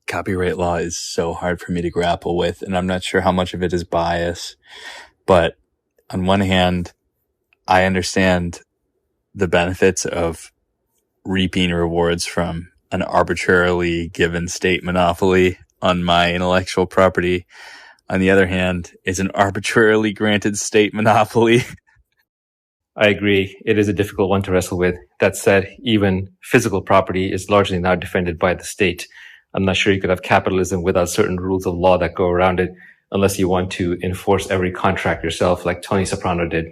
copyright law is so hard for me to grapple with, and I'm not sure how much of it is bias. But on one hand, I understand the benefits of reaping rewards from an arbitrarily given state monopoly on my intellectual property. On the other hand, is an arbitrarily granted state monopoly. I agree. It is a difficult one to wrestle with. That said, even physical property is largely now defended by the state. I'm not sure you could have capitalism without certain rules of law that go around it, unless you want to enforce every contract yourself like Tony Soprano did.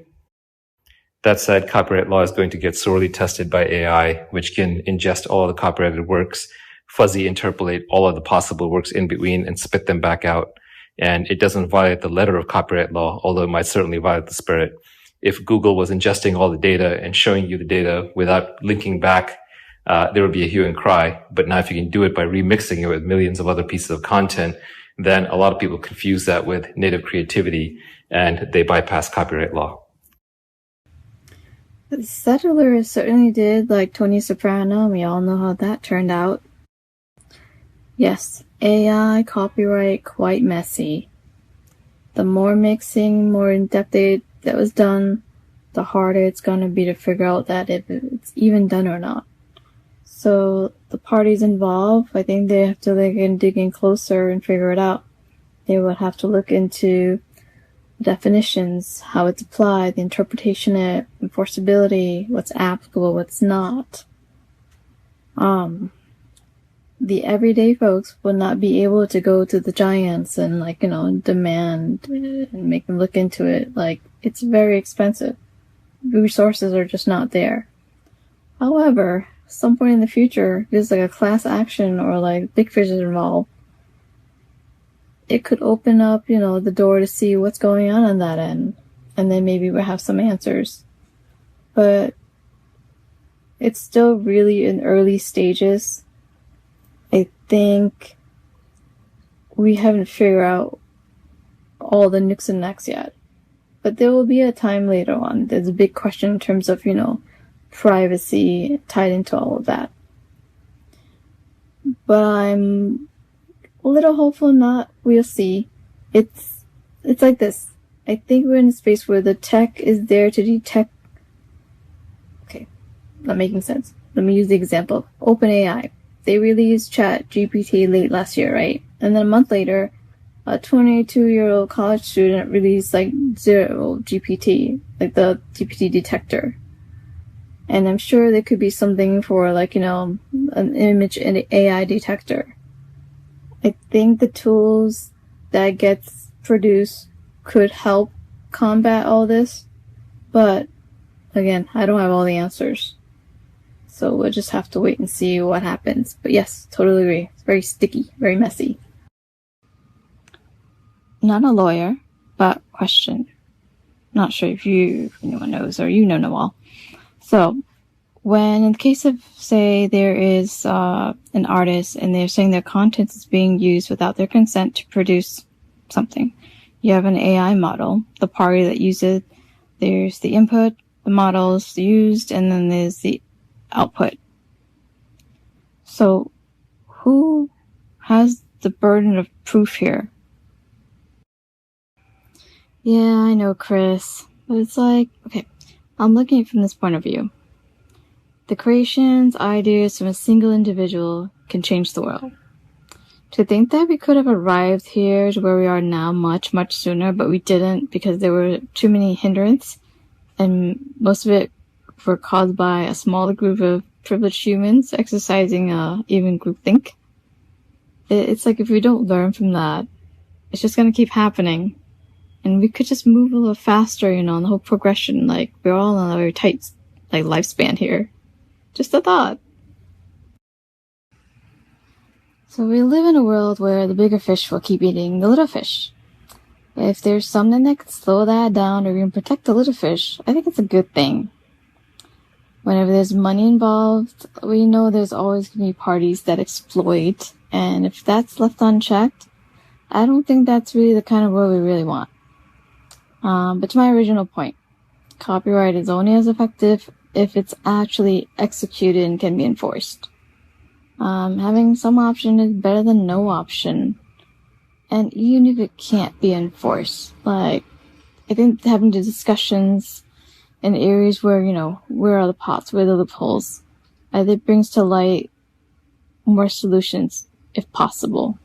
That said, copyright law is going to get sorely tested by AI, which can ingest all of the copyrighted works, fuzzy interpolate all of the possible works in between, and spit them back out. And it doesn't violate the letter of copyright law, although it might certainly violate the spirit. If Google was ingesting all the data and showing you the data without linking back, there would be a hue and cry. But now if you can do it by remixing it with millions of other pieces of content, then a lot of people confuse that with native creativity and they bypass copyright law. The settlers certainly did, like Tony Soprano. We all know how that turned out. Yes, AI, copyright, quite messy. The more mixing, more in-depth that was done, the harder it's going to be to figure out that if it's even done or not. So the parties involved, I think they have to dig in closer and figure it out. They would have to look into the definitions, how it's applied, the interpretation, enforceability, what's applicable, what's not. The everyday folks will not be able to go to the giants and demand and make them look into it. It's very expensive. The resources are just not there. However, some point in the future, if there's a class action or big fish is involved, it could open up, the door to see what's going on that end. And then maybe we'll have some answers. But it's still really in early stages. I think we haven't figured out all the nooks and necks yet. But there will be a time later on. There's a big question in terms of, privacy tied into all of that. But I'm a little hopeful not. We'll see. It's like this. I think we're in a space where the tech is there to detect. Okay, not making sense. Let me use the example. OpenAI. They released ChatGPT late last year, right? And then a month later, a 22-year-old college student released Zero GPT, the GPT detector. And I'm sure there could be something for an image and AI detector. I think the tools that gets produced could help combat all this. But again, I don't have all the answers. So we'll just have to wait and see what happens. But yes, totally agree. It's very sticky, very messy. Not a lawyer, but question. Not sure if anyone knows or Naval. So, when in the case of, say, there is an artist and they're saying their content is being used without their consent to produce something, you have an AI model, the party that uses it, there's the input, the models used, and then there's the output. So, who has the burden of proof here? Yeah, I know, Chris, but it's okay, I'm looking at it from this point of view. The creations, ideas from a single individual can change the world. To think that we could have arrived here to where we are now much, much sooner, but we didn't because there were too many hindrances, and most of it were caused by a smaller group of privileged humans exercising even groupthink. It's if we don't learn from that, it's just going to keep happening. And we could just move a little faster, in the whole progression. We're all on a very tight, lifespan here. Just a thought. So we live in a world where the bigger fish will keep eating the little fish. If there's something that can slow that down or even protect the little fish, I think it's a good thing. Whenever there's money involved, we know there's always going to be parties that exploit. And if that's left unchecked, I don't think that's really the kind of world we really want. But to my original point, copyright is only as effective if it's actually executed and can be enforced. Having some option is better than no option. And even if it can't be enforced, like, I think having the discussions in areas where, where are the pots, where are the loopholes, it brings to light more solutions, if possible.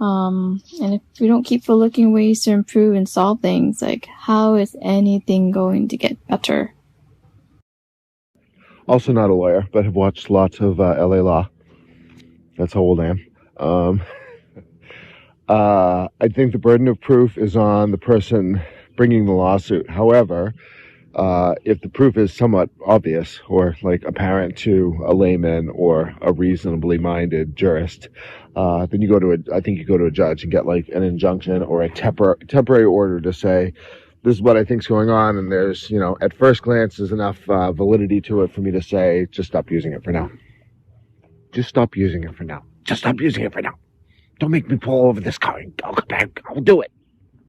And if we don't keep looking ways to improve and solve things, like, how is anything going to get better? Also not a lawyer, but have watched lots of LA Law. That's how old I am. I think the burden of proof is on the person bringing the lawsuit. However, if the proof is somewhat obvious or like apparent to a layman or a reasonably minded jurist, then you go to a judge and get like an injunction or a temporary order to say, this is what I think's going on, and there's, at first glance, there's enough validity to it for me to say, just stop using it for now. Just stop using it for now. Just stop using it for now. Don't make me pull over this car and I'll come back. I'll do it.